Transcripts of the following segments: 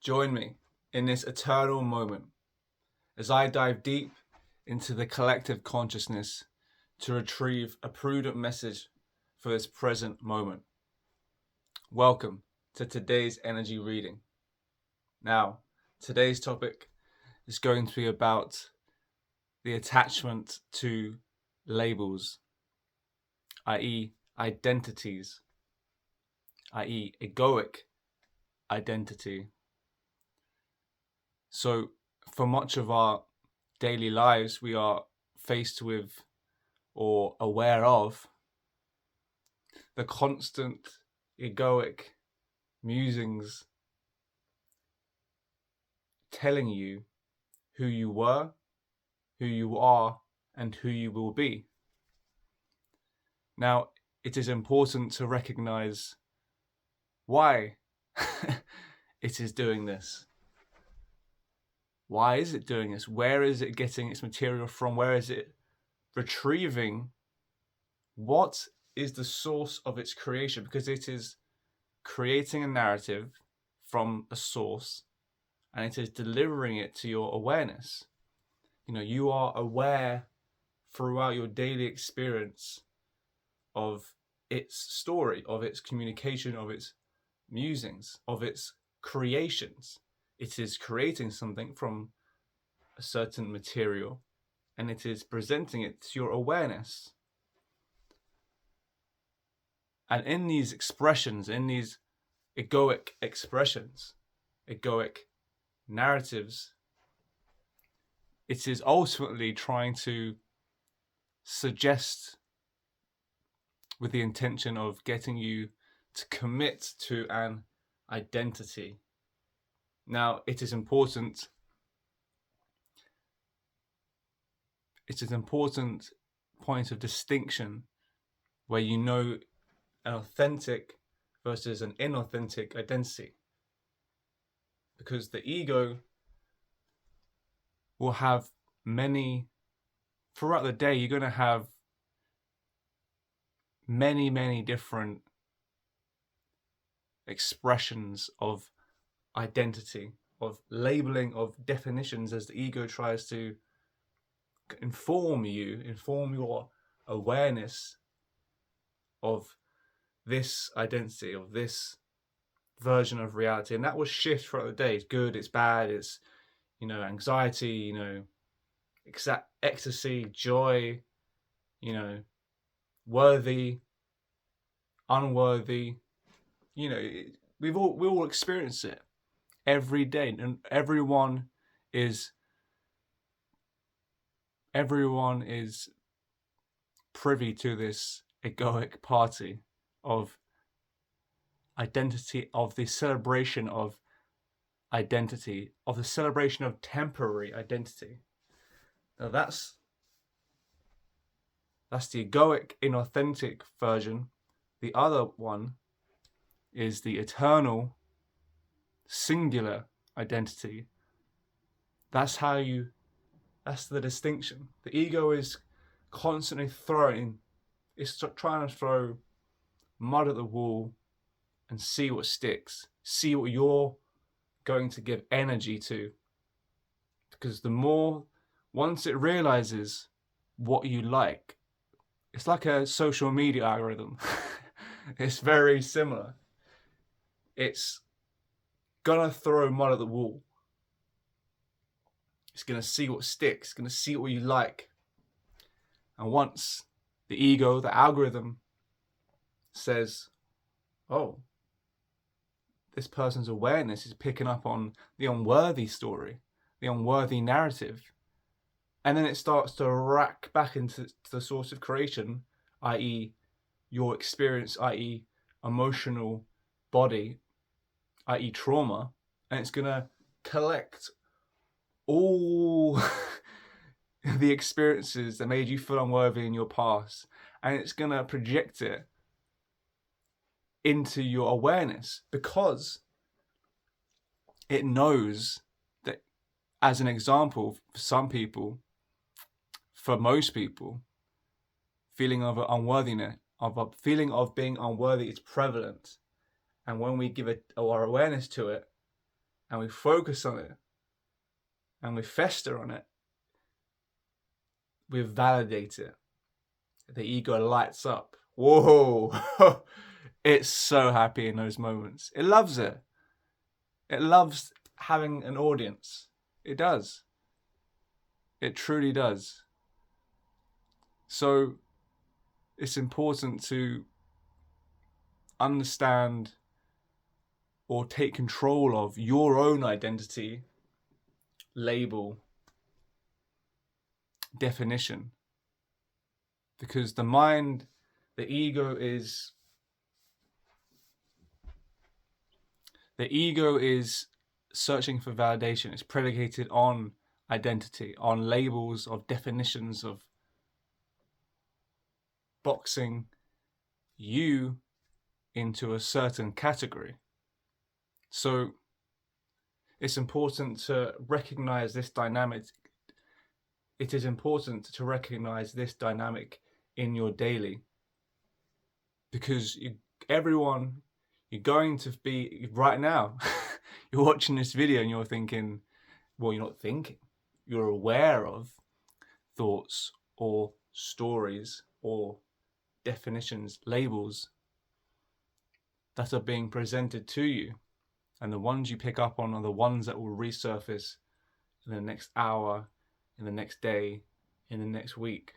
Join me in this eternal moment as I dive deep into the collective consciousness to retrieve a prudent message for this present moment. Welcome to today's energy reading. Now, today's topic is going to be about the attachment to labels, i.e. identities, i.e. egoic identity. So for much of our daily lives, we are faced with or aware of the constant egoic musings telling you who you were, who you are, and who you will be. Now, it is important to recognize why it is doing this. Why is it doing this? Where is it getting its material from? Where is it retrieving? What is the source of its creation? Because it is creating a narrative from a source and it is delivering it to your awareness. You are aware throughout your daily experience of its story, of its communication, of its musings, of its creations. It is creating something from a certain material and it is presenting it to your awareness. And in these expressions, in these egoic expressions, egoic narratives, it is ultimately trying to suggest with the intention of getting you to commit to an identity. Now, it is important point of distinction where you know an authentic versus an inauthentic identity. Because the ego will have throughout the day, you're going to have many different expressions of identity, of labeling, of definitions as the ego tries to inform your awareness of this identity, of this version of reality. And that will shift throughout the day. It's good, it's bad, it's anxiety, ecstasy, joy, worthy, unworthy. We all experience it every day, and everyone is privy to this egoic party of identity, of the celebration of identity, of the celebration of temporary identity. Now that's the egoic, inauthentic version. The other one is the eternal, singular identity. That's the distinction. The ego is constantly trying to throw mud at the wall and see what sticks, see what you're going to give energy to. Because once it realizes what you like, it's like a social media algorithm. It's very similar. It's gonna throw mud at the wall. It's gonna see what sticks, it's gonna see what you like. And once the ego, the algorithm, says, oh, this person's awareness is picking up on the unworthy story, the unworthy narrative, and then it starts to rack back into the source of creation, i.e. your experience, i.e. emotional body, i.e. trauma, and it's going to collect all the experiences that made you feel unworthy in your past, and it's going to project it into your awareness because it knows that, as an example, for some people, for most people, feeling of unworthiness, of a feeling of being unworthy is prevalent. And when we give our awareness to it, and we focus on it and we fester on it, we validate it. The ego lights up. Whoa! It's so happy in those moments. It loves it. It loves having an audience. It does. It truly does. So it's important to understand or take control of your own identity, label, definition. Because the mind, the ego is searching for validation. It's predicated on identity, on labels, of definitions, of boxing you into a certain category. So it's important to recognize this dynamic. It is important to recognize this dynamic in your daily, because everyone, you're going to be right now, you're watching this video and you're thinking, well, you're not thinking, you're aware of thoughts or stories or definitions, labels that are being presented to you. And the ones you pick up on are the ones that will resurface in the next hour, in the next day, in the next week.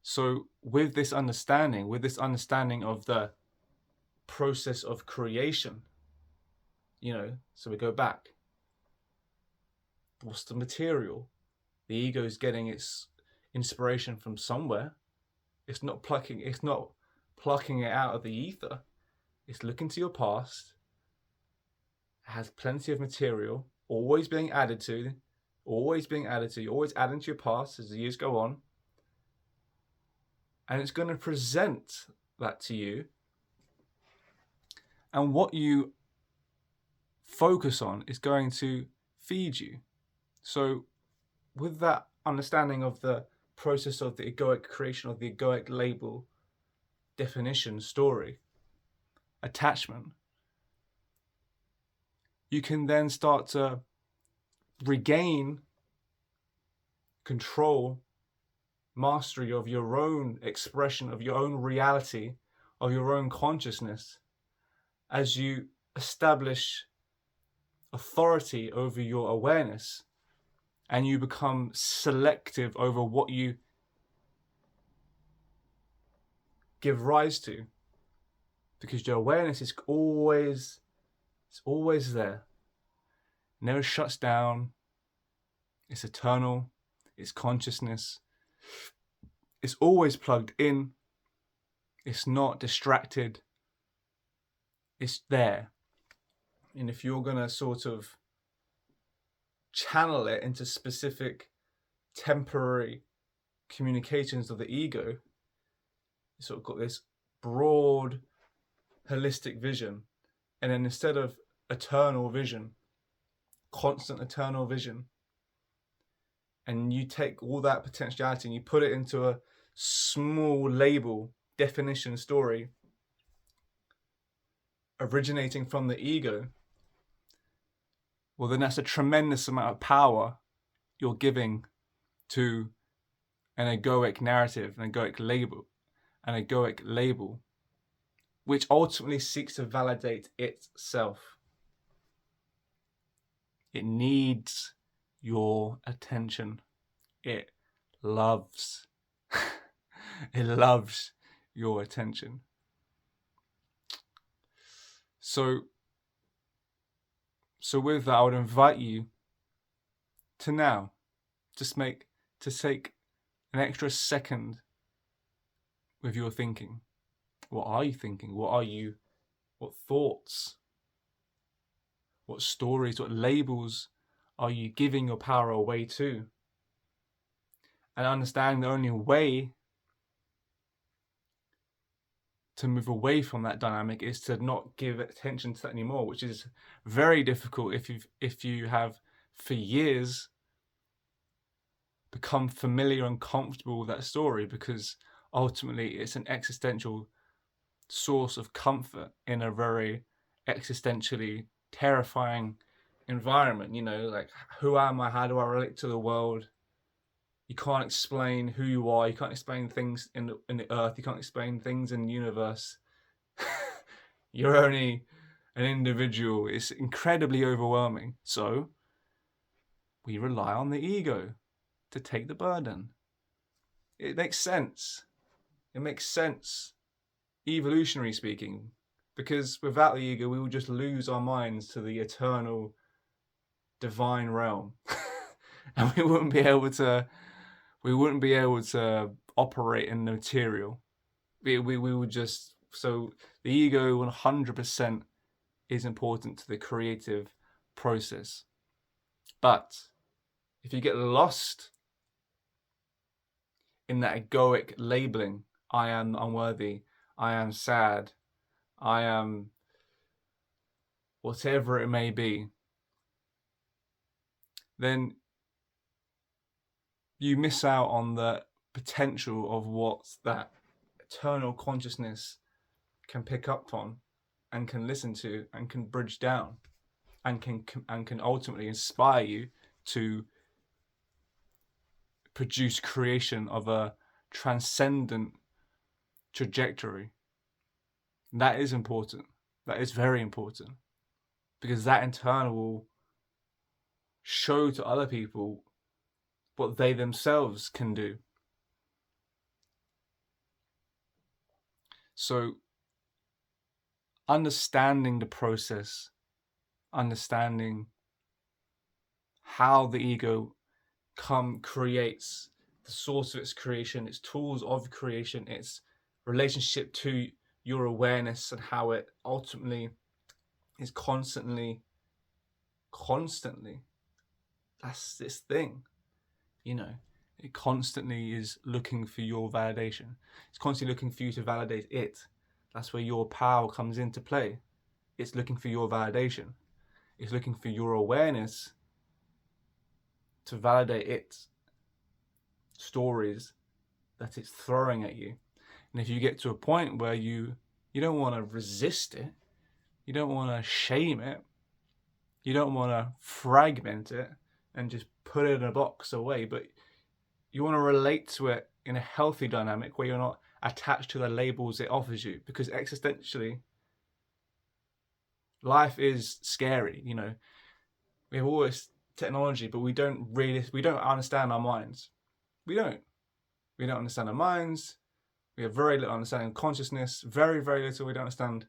So with this understanding of the process of creation, so we go back. What's the material? The ego is getting its inspiration from somewhere. It's not plucking it out of the ether. It's looking to your past. It has plenty of material, always being added to. You're always adding to your past as the years go on. And it's going to present that to you. And what you focus on is going to feed you. So with that understanding of the process of the egoic creation, of the egoic label, definition, story, attachment, you can then start to regain control, mastery of your own expression, of your own reality, of your own consciousness, as you establish authority over your awareness and you become selective over what you give rise to, because your awareness is always there. It never shuts down. It's eternal. It's consciousness. It's always plugged in. It's not distracted. It's there. And if you're going to sort of channel it into specific temporary communications of the ego, you sort of got this broad, holistic vision. And then instead of eternal vision, constant eternal vision, and you take all that potentiality and you put it into a small label, definition, story, originating from the ego, well, then that's a tremendous amount of power you're giving to an egoic narrative, an egoic label, which ultimately seeks to validate itself. It needs your attention. It loves your attention. So with that, I would invite you to now to take an extra second with your thinking. What are you thinking? What thoughts, what stories, what labels are you giving your power away to? And understand the only way to move away from that dynamic is to not give attention to that anymore, which is very difficult if you have for years become familiar and comfortable with that story, because ultimately it's an existential source of comfort in a very existentially terrifying environment. Like, who am I? How do I relate to the world? You can't explain who you are. You can't explain things in the earth. You can't explain things in the universe. You're only an individual. It's incredibly overwhelming. So we rely on the ego to take the burden. It makes sense. It makes sense, evolutionary speaking, because without the ego, we will just lose our minds to the eternal divine realm. And we wouldn't be able to operate in the material. We would just, so the ego 100% is important to the creative process. But if you get lost in that egoic labeling, I am unworthy, I am sad, I am whatever it may be, then you miss out on the potential of what that eternal consciousness can pick up on and can listen to and can bridge down and can ultimately inspire you to produce creation of a transcendent trajectory. That is important. That is very important, because that in turn will show to other people what they themselves can do. So understanding the process, understanding how the ego creates the source of its creation, its tools of creation, its relationship to your awareness, and how it ultimately is constantly, that's this thing, it constantly is looking for your validation. It's constantly looking for you to validate it. That's where your power comes into play. It's looking for your validation. It's looking for your awareness to validate its stories that it's throwing at you. And if you get to a point where you don't want to resist it, you don't want to shame it, you don't want to fragment it and just put it in a box away, but you want to relate to it in a healthy dynamic where you're not attached to the labels it offers you. Because existentially, life is scary. We have all this technology, but we don't understand our minds. We don't understand our minds. We have very little understanding of consciousness, very, very little. We don't understand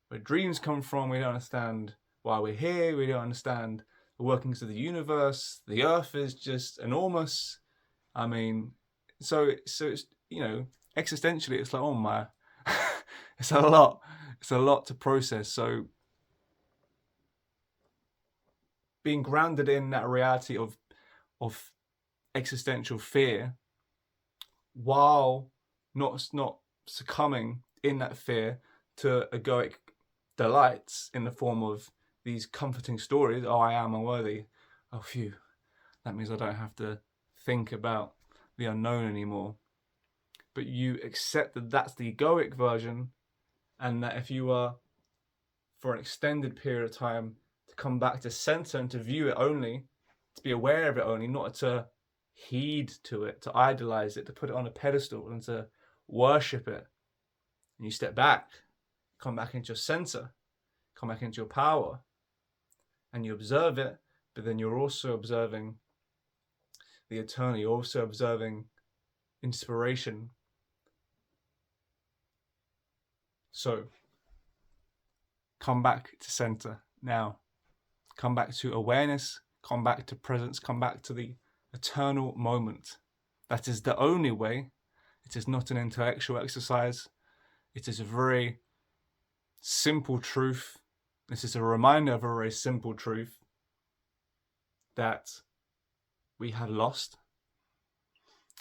where dreams come from. We don't understand why we're here. We don't understand the workings of the universe. The earth is just enormous. I mean, so it's, existentially, it's like, oh my, it's a lot to process. So being grounded in that reality of existential fear, while not succumbing in that fear to egoic delights in the form of these comforting stories. Oh, I am unworthy. Oh, phew. That means I don't have to think about the unknown anymore. But you accept that that's the egoic version, and that if you are, for an extended period of time, to come back to center and to view it only, to be aware of it only, not to heed to it, to idolize it, to put it on a pedestal and to worship it. And you step back, come back into your center, come back into your power, and you observe it, but then you're also observing the eternal, you're also observing inspiration. So come back to center now. Come back to awareness, come back to presence, come back to the eternal moment. That is the only way. It is not an intellectual exercise. It is a very simple truth. This is a reminder of a very simple truth, that we have lost,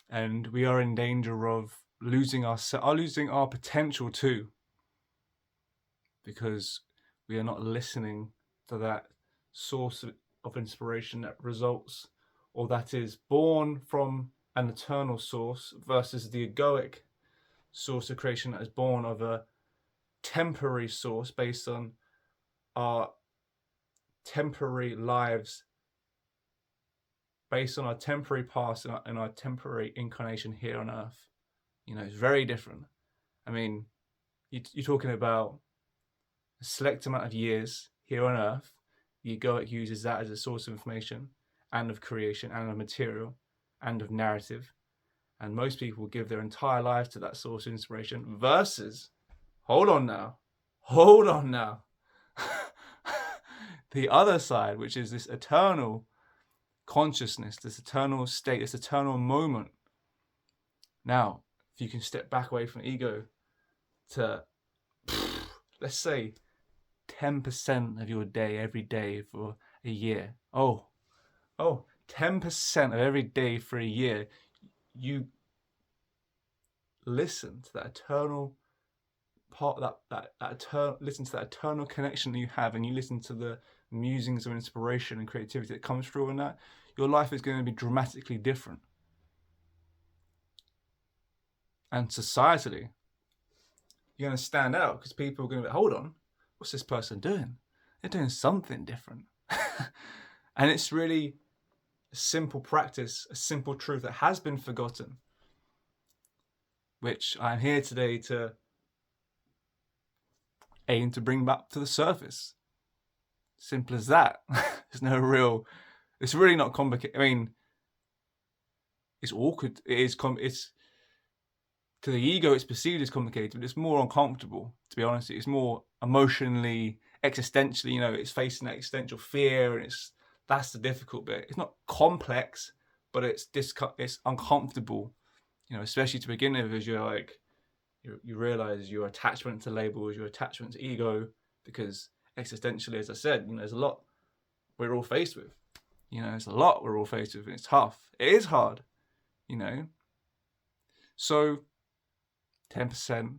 and we are in danger of losing our potential too, because we are not listening to that source of inspiration that results, or that is born from an eternal source, versus the egoic source of creation that is born of a temporary source based on our temporary lives based on our temporary past and our temporary incarnation here on earth. It's very different. I mean, you're talking about a select amount of years here on earth. The egoic uses that as a source of information and of creation and of material and of narrative. And most people give their entire lives to that source of inspiration versus, hold on now, the other side, which is this eternal consciousness, this eternal state, this eternal moment. Now, if you can step back away from ego to, let's say, 10% of your day every day for a year. 10% of every day for a year, you listen to that eternal part, listen to that eternal connection that you have, and you listen to the musings of inspiration and creativity that comes through in that, your life is going to be dramatically different. And societally, you're going to stand out because people are going to be, hold on, what's this person doing? They're doing something different. And it's really a simple practice, a simple truth that has been forgotten, which I'm here today to aim to bring back to the surface. Simple as that. It's really not complicated. I mean, it's awkward. It's to the ego, it's perceived as complicated, but it's more uncomfortable, to be honest. It's more emotionally, existentially, it's facing that existential fear, and that's the difficult bit. It's not complex, but it's uncomfortable, especially to begin with, as you're like, you realize your attachment to labels, your attachment to ego, because existentially, as I said, there's a lot we're all faced with. There's a lot we're all faced with, and it's tough. It is hard, So 10%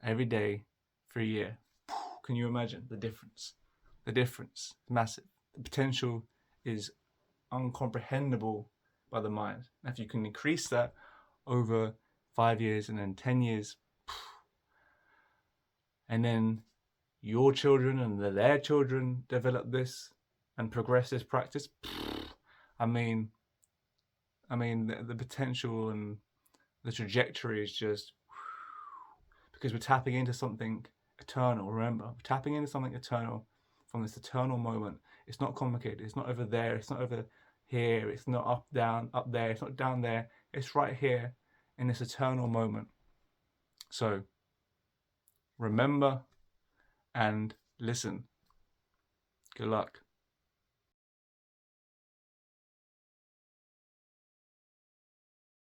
every day for a year. Can you imagine the difference? The difference is massive. The potential is uncomprehendable by the mind. If you can increase that over 5 years and then 10 years, and then your children and their children develop this and progress this practice, I mean the potential and the trajectory is just, because we're tapping into something eternal. Remember, we're tapping into something eternal from this eternal moment. It's not complicated. It's not over there. It's not over here. It's not up, down, up there. It's not down there. It's right here in this eternal moment. So remember and listen. Good luck.